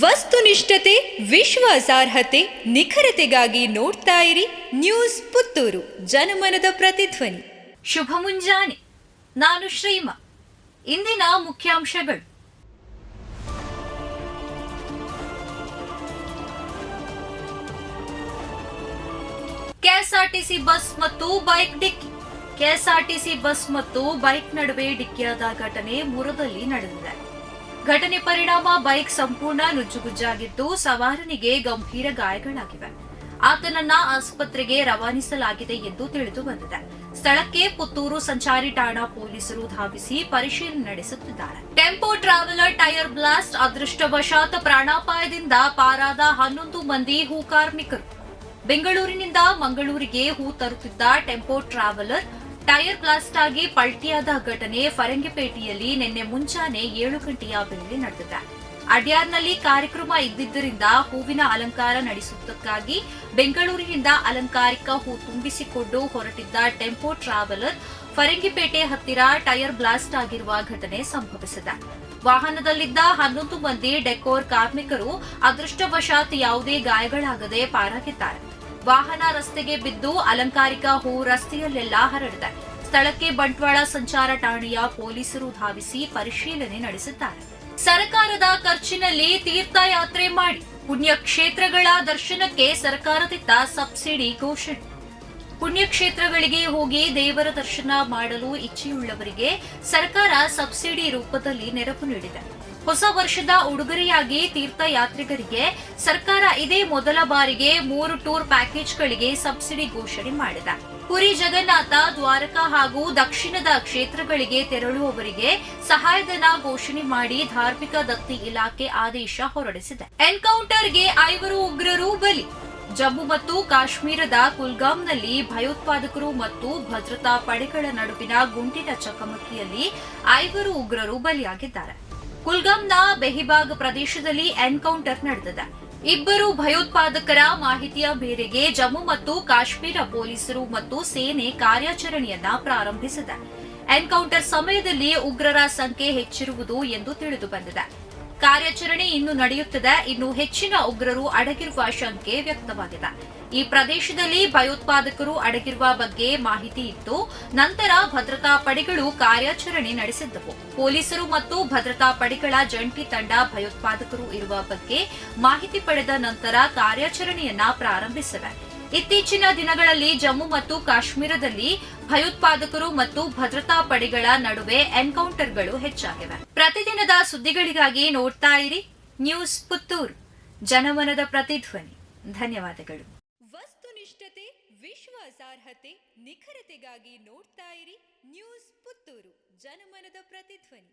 ವಸ್ತುನಿಷ್ಠತೆ, ವಿಶ್ವಾಸಾರ್ಹತೆ, ನಿಖರತೆಗಾಗಿ ನೋಡ್ತಾ ಇರಿ ನ್ಯೂಸ್ ಪುತ್ತೂರು, ಜನಮನದ ಪ್ರತಿಧ್ವನಿ. ಶುಭ ಮುಂಜಾನೆ. ನಾನು ಶ್ರೀಮಾ. ಇಂದಿನ ಮುಖ್ಯಾಂಶಗಳು. ಕೆಎಸ್ಆರ್ಟಿಸಿ ಬಸ್ ಮತ್ತು ಬೈಕ್ ಡಿಕ್ಕಿ. ಕೆಎಸ್ಆರ್ಟಿಸಿ ಬಸ್ ಮತ್ತು ಬೈಕ್ ನಡುವೆ ಡಿಕ್ಕಿಯಾದ ಘಟನೆ ಮೂರದಲ್ಲಿ ನಡೆದಿದೆ. ಘಟನೆ ಪರಿಣಾಮ ಬೈಕ್ ಸಂಪೂರ್ಣ ನುಜ್ಜುಗುಜ್ಜಾಗಿದ್ದು, ಸವಾರನಿಗೆ ಗಂಭೀರ ಗಾಯಗಳಾಗಿವೆ. ಆತನನ್ನ ಆಸ್ಪತ್ರೆಗೆ ರವಾನಿಸಲಾಗಿದೆ ಎಂದು ತಿಳಿದು ಬಂದಿದೆ. ಸ್ಥಳಕ್ಕೆ ಪುತ್ತೂರು ಸಂಚಾರಿ ಠಾಣಾ ಪೊಲೀಸರು ಧಾವಿಸಿ ಪರಿಶೀಲನೆ ನಡೆಸುತ್ತಿದ್ದಾರೆ. Tempo traveller tyre blast. ಅದೃಷ್ಟವಶಾತ್ ಪ್ರಾಣಾಪಾಯದಿಂದ ಪಾರಾದ 11 ಮಂದಿ ಹೂ ಕಾರ್ಮಿಕರು. ಬೆಂಗಳೂರಿನಿಂದ ಮಂಗಳೂರಿಗೆ ಹೂ ತರುತ್ತಿದ್ದ ಟೆಂಪೋ ಟ್ರಾವೆಲರ್ ಟೈರ್ ಬ್ಲಾಸ್ಟ್ ಆಗಿ ಪಲ್ಟಿಯಾದ ಘಟನೆ ಫರಂಗಿಪೇಟೆಯಲ್ಲಿ ನಿನ್ನೆ ಮುಂಜಾನೆ 7 ಗಂಟೆಯ ವೇಳೆ ನಡೆದಿದೆ. ಅಡ್ಯಾರ್ನಲ್ಲಿ ಕಾರ್ಯಕ್ರಮ ಇದ್ದಿದ್ದರಿಂದ ಹೂವಿನ ಅಲಂಕಾರ ನಡೆಸುವುದಕ್ಕಾಗಿ ಬೆಂಗಳೂರಿನಿಂದ ಅಲಂಕಾರಿಕ ಹೂ ತುಂಬಿಸಿಕೊಂಡು ಹೊರಟಿದ್ದ ಟೆಂಪೋ ಟ್ರಾವೆಲರ್ ಫರಂಗಿಪೇಟೆ ಹತ್ತಿರ ಟೈರ್ ಬ್ಲಾಸ್ಟ್ ಆಗಿರುವ ಘಟನೆ ಸಂಭವಿಸಿದೆ. ವಾಹನದಲ್ಲಿದ್ದ 11 ಮಂದಿ ಡೆಕೋರ್ ಕಾರ್ಮಿಕರು ಅದೃಷ್ಟವಶಾತ್ ಯಾವುದೇ ಗಾಯಗಳಾಗದೆ ಪಾರಾಗಿದ್ದಾರೆ. ವಾಹನ ರಸ್ತೆಗೆ ಬಿದ್ದು ಅಲಂಕಾರಿಕ ಹೂ ರಸ್ತೆಯಲ್ಲೆಲ್ಲ ಹರಡಿದೆ. ಸ್ಥಳಕ್ಕೆ ಬಂಟ್ವಾಳ ಸಂಚಾರ ಠಾಣೆಯ ಪೊಲೀಸರು ಧಾವಿಸಿ ಪರಿಶೀಲನೆ ನಡೆಸಿದ್ದಾರೆ. ಸರ್ಕಾರದ ಖರ್ಚಿನಲ್ಲಿ ತೀರ್ಥಯಾತ್ರೆ ಮಾಡಿ. ಪುಣ್ಯಕ್ಷೇತ್ರಗಳ ದರ್ಶನಕ್ಕೆ ಸರ್ಕಾರದಿಂದ ಸಬ್ಸಿಡಿ ಘೋಷಣೆ. ಪುಣ್ಯಕ್ಷೇತ್ರಗಳಿಗೆ ಹೋಗಿ ದೇವರ ದರ್ಶನ ಮಾಡಲು ಇಚ್ಛೆಯುಳ್ಳವರಿಗೆ ಸರ್ಕಾರ ಸಬ್ಸಿಡಿ ರೂಪದಲ್ಲಿ ನೆರವು ನೀಡಿದೆ. ಹೊಸ ವರ್ಷದ ಉಡುಗೊರೆಯಾಗಿ ತೀರ್ಥಯಾತ್ರಿಗರಿಗೆ ಸರ್ಕಾರ ಇದೇ ಮೊದಲ ಬಾರಿಗೆ 3 ಟೂರ್ ಪ್ಯಾಕೇಜ್ಗಳಿಗೆ ಸಬ್ಸಿಡಿ ಘೋಷಣೆ ಮಾಡಿದೆ. ಪುರಿ ಜಗನ್ನಾಥ, ದ್ವಾರಕಾ ಹಾಗೂ ದಕ್ಷಿಣದ ಕ್ಷೇತ್ರಗಳಿಗೆ ತೆರಳುವವರಿಗೆ ಸಹಾಯಧನ ಘೋಷಣೆ ಮಾಡಿ ಧಾರ್ಮಿಕ ದತ್ತಿ ಇಲಾಖೆ ಆದೇಶ ಹೊರಡಿಸಿದೆ. ಎನ್ಕೌಂಟರ್ಗೆ 5 ಉಗ್ರರು ಬಲಿ. ಜಮ್ಮು ಮತ್ತು ಕಾಶ್ಮೀರದ ಕುಲ್ಗಾಂನಲ್ಲಿ ಭಯೋತ್ಪಾದಕರು ಮತ್ತು ಭದ್ರತಾ ಪಡೆಗಳ ನಡುವಿನ ಗುಂಡಿನ ಚಕಮಕಿಯಲ್ಲಿ 5 ಉಗ್ರರು ಬಲಿಯಾಗಿದ್ದಾರೆ. ಕುಲ್ಗಾಂನ ಬೆಹಿಬಾಗ್ ಪ್ರದೇಶದಲ್ಲಿ ಎನ್ಕೌಂಟರ್ ನಡೆದಿದೆ. 2 ಭಯೋತ್ಪಾದಕರ ಮಾಹಿತಿಯ ಮೇರೆಗೆ ಜಮ್ಮು ಮತ್ತು ಕಾಶ್ಮೀರ ಪೊಲೀಸರು ಮತ್ತು ಸೇನೆ ಕಾರ್ಯಾಚರಣೆಯನ್ನ ಪ್ರಾರಂಭಿಸಿದೆ. ಎನ್ಕೌಂಟರ್ ಸಮಯದಲ್ಲಿ ಉಗ್ರರ ಸಂಖ್ಯೆ ಹೆಚ್ಚಿರುವುದು ಎಂದು ತಿಳಿದು ಬಂದಿದೆ. ಕಾರ್ಯಾಚರಣೆ ಇನ್ನೂ ನಡೆಯುತ್ತಿದೆ. ಇನ್ನು ಹೆಚ್ಚಿನ ಉಗ್ರರು ಅಡಗಿರುವ ಶಂಕೆ ವ್ಯಕ್ತವಾಗಿದೆ. ಈ ಪ್ರದೇಶದಲ್ಲಿ ಭಯೋತ್ಪಾದಕರು ಅಡಗಿರುವ ಬಗ್ಗೆ ಮಾಹಿತಿ ಇತ್ತು. ನಂತರ ಭದ್ರತಾ ಪಡೆಗಳು ಕಾರ್ಯಾಚರಣೆ ನಡೆಸಿದ್ದವು. ಪೊಲೀಸರು ಮತ್ತು ಭದ್ರತಾ ಪಡೆಗಳ ಜಂಟಿ ತಂಡ ಭಯೋತ್ಪಾದಕರು ಇರುವ ಬಗ್ಗೆ ಮಾಹಿತಿ ಪಡೆದ ನಂತರ ಕಾರ್ಯಾಚರಣೆಯನ್ನ ಪ್ರಾರಂಭಿಸಿವೆ. ಇತ್ತೀಚಿನ ದಿನಗಳಲ್ಲಿ ಜಮ್ಮು ಮತ್ತು ಕಾಶ್ಮೀರದಲ್ಲಿ ಭಯೋತ್ಪಾದಕರು ಮತ್ತು ಭದ್ರತಾ ಪಡೆಗಳ ನಡುವೆ ಎನ್ಕೌಂಟರ್ಗಳು ಹೆಚ್ಚಾಗಿವೆ. ಪ್ರತಿದಿನದ ಸುದ್ದಿಗಳಿಗಾಗಿ ನೋಡ್ತಾ ಇರಿ ನ್ಯೂಸ್ ಪುತ್ತೂರು, ಜನಮನದ ಪ್ರತಿಧ್ವನಿ. ಧನ್ಯವಾದಗಳು. ವಸ್ತುನಿಷ್ಠತೆ, ವಿಶ್ವಾಸಾರ್ಹತೆ, ನಿಖರತೆಗಾಗಿ ನೋಡ್ತಾ ಇರಿ ನ್ಯೂಸ್ ಪುತ್ತೂರು, ಜನಮನದ ಪ್ರತಿಧ್ವನಿ.